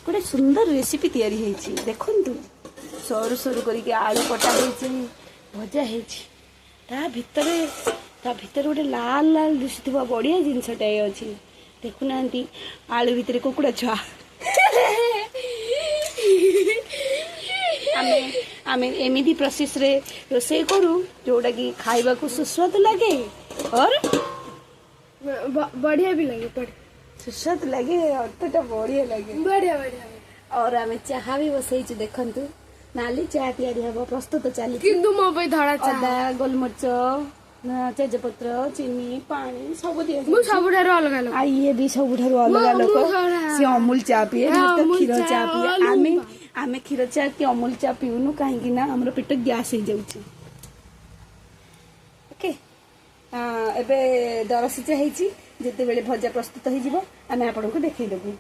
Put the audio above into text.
गोटे सुंदर रेसिपी तैयारी होती देखु सरू सरू करके आलू कटा होती भजा होता गोटे लाल लाल दिशुवा बढ़िया जिनसटाए अच्छी देखुना आलू भितर कुकुड़ा छुआ आमे एमती प्रोसेस रे रोषे करू जोटा कि खाइबा को सुस्वाद लगे और बढ़िया भी लगे सुस्वाद लगे और तो बढ़िया लगे बढ़िया बढ़िया और आमे चाहा भी बसैछु देखंतु नाली चाहा तैयारी हबो प्रस्तुत चली किंतु मो पे धड़ा अदा गोलमरिच तेजपत्र चीनी पानी सब दिया मु सबुठारो अलगा लोक ये भी सबुठारो अलगा लोक से अमूल चा पिए क्षीर चा पिए आमे आमे क्षीर चा कि अमूल चा पिउनु काहेकि ना हमरो पेट गैस हो जाउची ओके एबे दरसिचा हेची जेते बेले भजा प्रस्तुत हो जिवो आमे आपन को देखै देबू।